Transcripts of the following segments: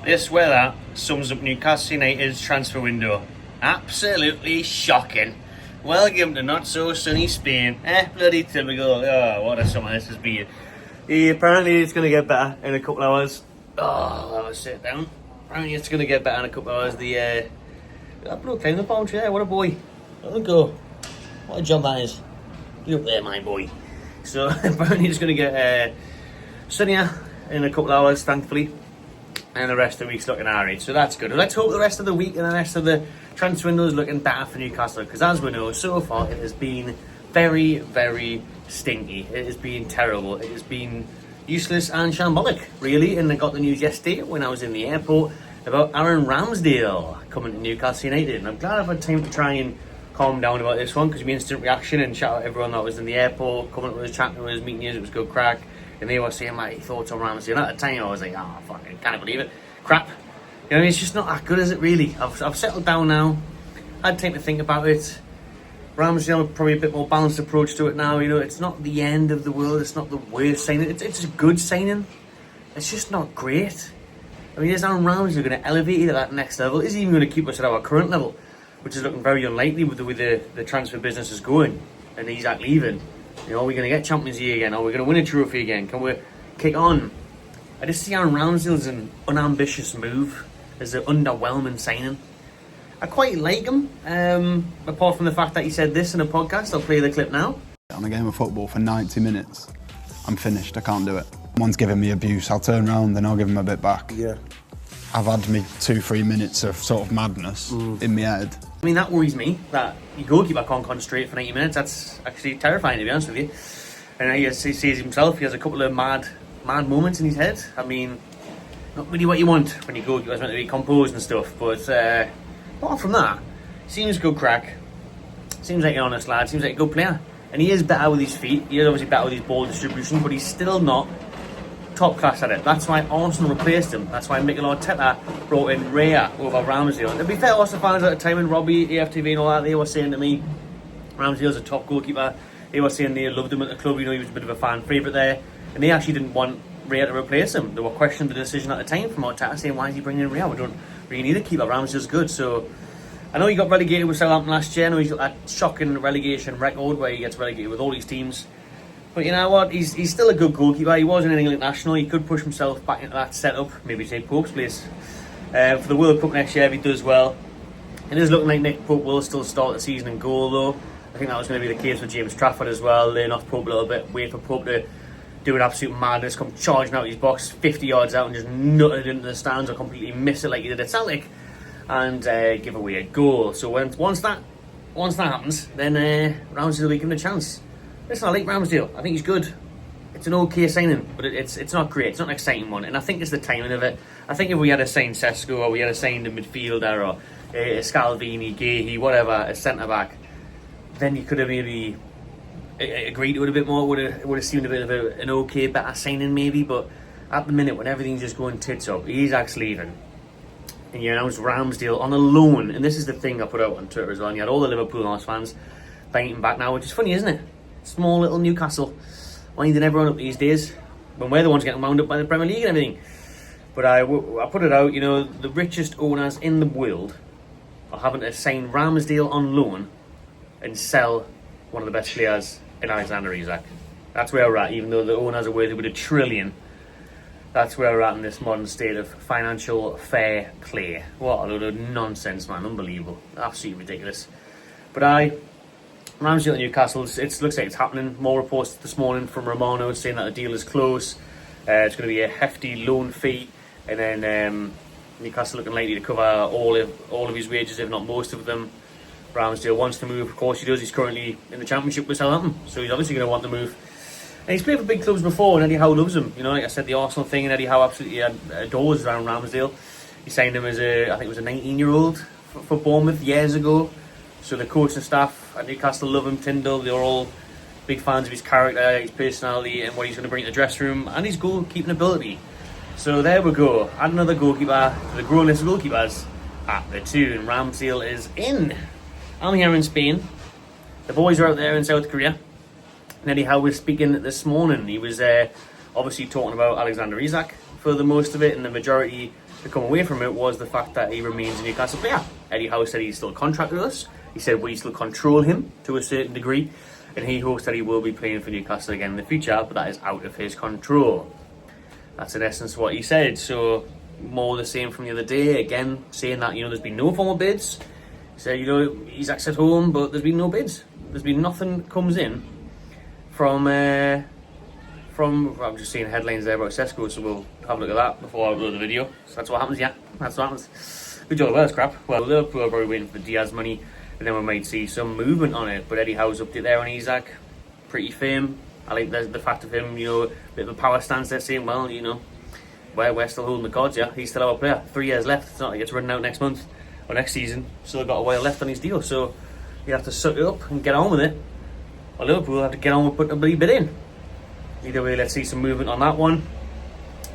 This weather sums up Newcastle United's transfer window. Absolutely shocking. Welcome to not so sunny Spain. Bloody typical. Oh, what a summer this has been. Apparently it's going to get better in a couple of hours. Oh, I'll sit down. Apparently it's going to get better in a couple of hours. That bloke climbed the palm tree there. What a boy. Let him go. What a job that is. You up there, my boy. So apparently it's going to get sunnier in a couple of hours, thankfully. And the rest of the week's looking alright, so that's good. Let's hope the rest of the week and the rest of the transfer window is looking better for Newcastle, because as we know, so far it has been very, very stinky. It has been terrible. It has been useless and shambolic, really. And I got the news yesterday when I was in the airport about Aaron Ramsdale coming to Newcastle United. And I'm glad I've had time to try and calm down about this one, because my instant reaction and shout out everyone that was in the airport, coming up with us, chatting with us, meeting us, it was good crack. And they were saying my thoughts on Ramsdale. And at the time I was like, oh, fucking can't believe it. Crap. You know what I mean? It's just not that good, is it, really? I've settled down now. I had time to think about it. Ramsdale, probably a bit more balanced approach to it now. You know, it's not the end of the world. It's not the worst signing. It's a good signing. It's just not great. I mean, is Aaron Ramsdale going to elevate it at that next level? Is he even going to keep us at our current level? Which is looking very unlikely with the way the transfer business is going. And Isak leaving. You know, are we going to get Champions League again? Are we going to win a trophy again? Can we kick on? I just see Aaron Ramsdale as an unambitious move, as an underwhelming signing. I quite like him, apart from the fact that he said this in a podcast. I'll play the clip now. On a game of football for 90 minutes, I'm finished. I can't do it. One's giving me abuse. I'll turn around, then I'll give him a bit back. Yeah. I've had me 2-3 minutes of sort of madness in my head. I mean, that worries me, that your goalkeeper can't concentrate for 90 minutes. That's actually terrifying, to be honest with you. And he says himself, he has a couple of mad moments in his head. I mean, not really what you want when your goalkeeper's meant to be composed and stuff. But apart from that, seems good crack. Seems like an honest lad. Seems like a good player. And he is better with his feet. He is obviously better with his ball distribution, but he's still not top class at it. That's why Arsenal replaced him. That's why Mikel Arteta brought in Raya over Ramsdale. And to be fair, Arsenal fans at the time, and Robbie, AFTV and all that, they were saying to me, Ramsdale's a top goalkeeper. They were saying they loved him at the club. You know, he was a bit of a fan favourite there. And they actually didn't want Raya to replace him. They were questioning the decision at the time from Arteta, saying, why is he bringing in Raya? We don't really need a keeper. Ramsdale's good. So I know he got relegated with Southampton last year. I know he's got that shocking relegation record where he gets relegated with all these teams. But you know what? He's still a good goalkeeper. He was in England national. He could push himself back into that setup. Maybe take Pope's place for the World Cup next year if he does well. It is looking like Nick Pope will still start the season in goal, though. I think that was going to be the case with James Trafford as well. Laying off Pope a little bit, wait for Pope to do an absolute madness, come charging out his box 50 yards out and just nut it into the stands or completely miss it like he did at Celtic and give away a goal. So once that happens, then Ramsdale will be given a chance. Listen, I like Ramsdale. I think he's good. It's an okay signing, but it's not great. It's not an exciting one, and I think it's the timing of it. I think if we had a signed Sesko or we had a signed a midfielder or a Scalvini, Gahey, whatever, a centre back, then you could have maybe agreed to it a bit more. It would have seemed a bit of an okay, better signing maybe. But at the minute, when everything's just going tits up, Isak's leaving, and you announced Ramsdale on a loan, and this is the thing I put out on Twitter as well. And you had all the Liverpool and Arsenal fans biting back now, which is funny, isn't it? Small little Newcastle winding everyone up these days when we're the ones getting wound up by the Premier League and everything. But I put it out, you know, the richest owners in the world are having to sign Ramsdale on loan and sell one of the best players in Alexander Isak. That's where we're at, even though the owners are worth about $1 trillion. That's where we're at in this modern state of financial fair play. What a load of nonsense, man. Unbelievable. Absolutely ridiculous. But Ramsdale at Newcastle, it looks like it's happening. More reports this morning from Romano saying that the deal is close. It's going to be a hefty loan fee, and then Newcastle looking likely to cover all of his wages, if not most of them. Ramsdale wants to move. Of course he does. He's currently in the Championship with Southampton, so he's obviously going to want to move. And he's played for big clubs before, and Eddie Howe loves him. You know, like I said, the Arsenal thing, and Eddie Howe absolutely adores Aaron Ramsdale. He signed him as I think it was a 19-year-old for Bournemouth years ago. So the coach and staff at Newcastle love him. Tyndall, they're all big fans of his character, his personality, and what he's going to bring to the dressing room, and his goalkeeping ability. So there we go. Add another goalkeeper to the growing list of goalkeepers at the Toon. Ramsdale is in. I'm here in Spain. The boys are out there in South Korea. And Eddie Howe was speaking this morning. He was obviously talking about Alexander Isak for the most of it, and the majority to come away from it was the fact that he remains a Newcastle player. Eddie Howe said he's still contracted with us. He said we still control him to a certain degree, and he hopes that he will be playing for Newcastle again in the future, but that is out of his control. That's in essence what he said. So more the same from the other day, again saying that, there's been no formal bids. He said, he's at home, but there's been no bids. There's been nothing comes in from I'm just seeing headlines there about Sesko, so we'll have a look at that before I upload the video. So that's what happens, yeah. That's what happens. Good job, that's crap. Well, Liverpool are probably waiting for the Diaz money, and then we might see some movement on it. But Eddie Howe's update there on Isak, pretty firm. I like the fact of him, a bit of a power stance there, saying, well, we're still holding the cards, yeah. He's still our player. 3 years left. It's not like it's running out next month or next season. Still got a while left on his deal, so you have to suck it up and get on with it. Or Liverpool have to get on with putting a bloody bid in. Either way, let's see some movement on that one.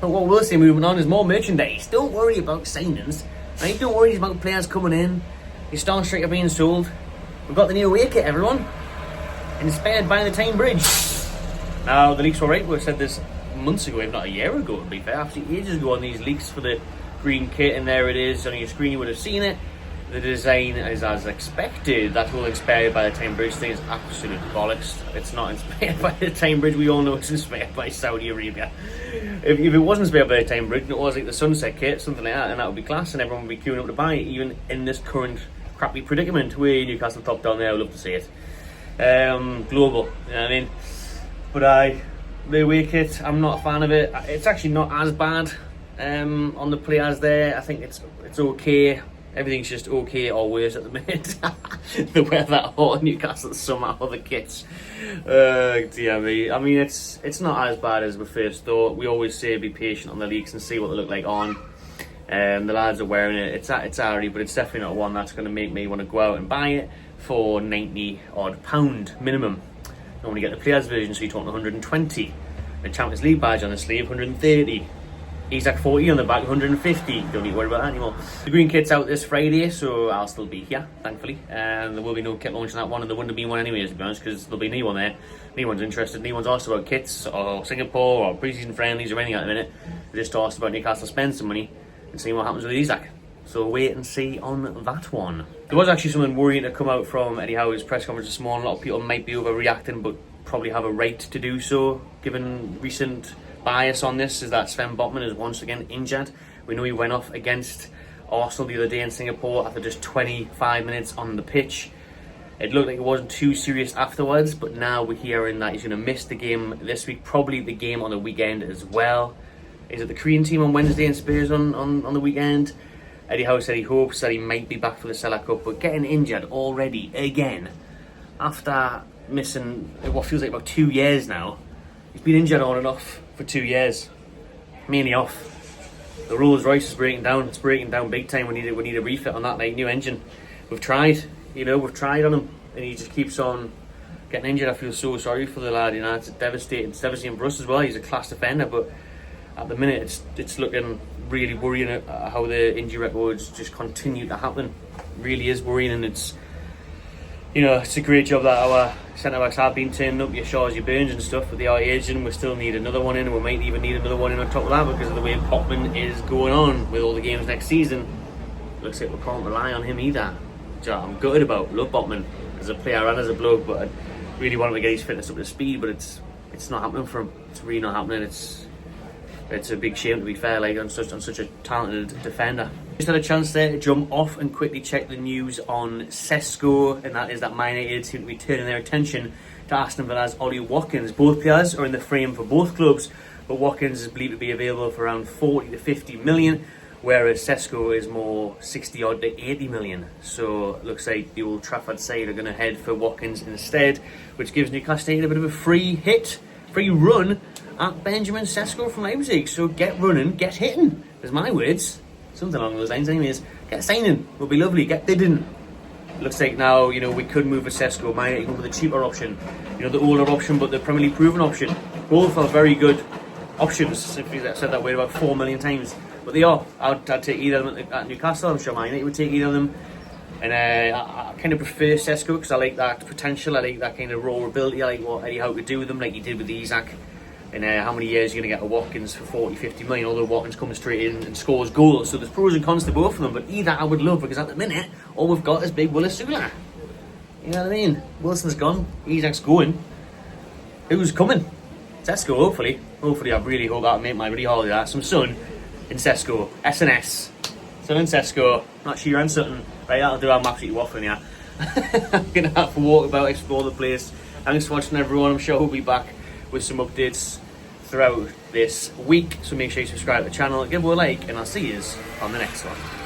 But what we'll see movement on is more merchandise. Don't worry about signings. Right? Don't worry about players coming in. Your star striker being sold. We've got the new away kit, everyone. Inspired by the Tyne Bridge. Now, the leaks were right. We said this months ago, if not a year ago, to be fair. Actually, ages ago on these leaks for the green kit. And there it is. On your screen, you would have seen it. The design is as expected. That whole inspired by the Tyne Bridge thing is absolute bollocks. It's not inspired by the Tyne Bridge. We all know it's inspired by Saudi Arabia. If it wasn't inspired by the Tyne Bridge, it was like the Sunset Kit, something like that, and that would be class, and everyone would be queuing up to buy it, even in this current crappy predicament. Way Newcastle top down there, I would love to see it. Global, you know what I mean? But the away kit, I'm not a fan of it. It's actually not as bad on the players there. I think it's okay. Everything's just okay or worse at the minute. The weather hot Newcastle somehow the kits. Dear me. I mean, it's not as bad as we first thought. We always say be patient on the leaks and see what they look like on. The lads are wearing it. It's alright, but it's definitely not one that's going to make me want to go out and buy it for £90 odd minimum. Normally get the players version, so you're talking 120. The Champions League badge on the sleeve, 130. Isak 40 on the back, 150. Don't need to worry about that anymore. The green kit's out this Friday, so I'll still be here, thankfully. And there will be no kit launch on that one, and there wouldn't have been one anyways, to be honest, because there'll be no one there. No one's interested. No one's asked about kits or Singapore or pre-season friendlies or anything at the minute. They just asked about Newcastle spend some money and see what happens with Isak. So wait and see on that one. There was actually something worrying to come out from Eddie Howe's press conference this morning. A lot of people might be overreacting, but probably have a right to do so, given recent bias on this, is that Sven Botman is once again injured. We know he went off against Arsenal the other day in Singapore after just 25 minutes on the pitch. It looked like it wasn't too serious afterwards, but now we're hearing that he's going to miss the game this week, probably the game on the weekend as well. Is it the Korean team on Wednesday and Spurs on the weekend? Eddie Howe said he hopes that he might be back for the Sella Cup, but getting injured already again after missing what feels like about 2 years now. He's been injured on and off for 2 years, mainly off. The Rolls Royce is breaking down. It's breaking down big time. We need a refit on that, like new engine. We've tried on him, and he just keeps on getting injured. I feel so sorry for the lad. It's devastating. It's devastating for us as well. He's a class defender, but at the minute it's looking really worrying at how the injury records just continue to happen. It really is worrying, and it's a great job that our centre backs have been turning up, your Shaws, your Burns and stuff, but they are aging. We still need another one in, and we might even need another one in on top of that because of the way Botman is going on with all the games next season. Looks like we can't rely on him either, which I'm gutted about. Love Botman as a player and as a bloke, but I really want him to get his fitness up to speed, but it's not happening for him. It's really not happening. It's a big shame, to be fair, like on such a talented defender. Just had a chance there to jump off and quickly check the news on Sesko, and that is that Man United seem to be turning their attention to Aston Villa's Ollie Watkins. Both players are in the frame for both clubs, but Watkins is believed to be available for around 40 to 50 million, whereas Sesko is more 60 odd to 80 million. So it looks like the Old Trafford side are going to head for Watkins instead, which gives Newcastle United a bit of a free run at Benjamin Sesko from Leipzig. So get running, get hitting. There's my words. Something along those lines anyways. Get signing. Will be lovely. Get bidding. Looks like now, we could move for Sesko. Might go with a cheaper option. The older option, but the Premier League proven option. Both are very good options. If I've said that word about 4 million times. But they are. I'd take either of them at Newcastle. I'm sure Man United would take either of them. And I kind of prefer Sesko because I like that potential. I like that kind of raw ability. I like what Eddie Howe could do with them, like he did with Isak. and how many years you're going to get a Watkins for 40, 50 million, although Watkins comes straight in and scores goals. So there's pros and cons to both of them, but either I would love, because at the minute, all we've got is big Willis Sula. You know what I mean? Wilson's gone, Isak's going. Who's coming? Sesko, hopefully. Hopefully, I really hope I'll make my really holiday that. Some sun in Sesko. SNS. Sun in Sesko. Not sure and Sutton. Right, that'll do. I'm absolutely waffling here. I'm going to have to walk about, explore the place. Thanks for watching, everyone. I'm sure we'll be back with some updates throughout this week. So make sure you subscribe to the channel, give it a like, and I'll see you on the next one.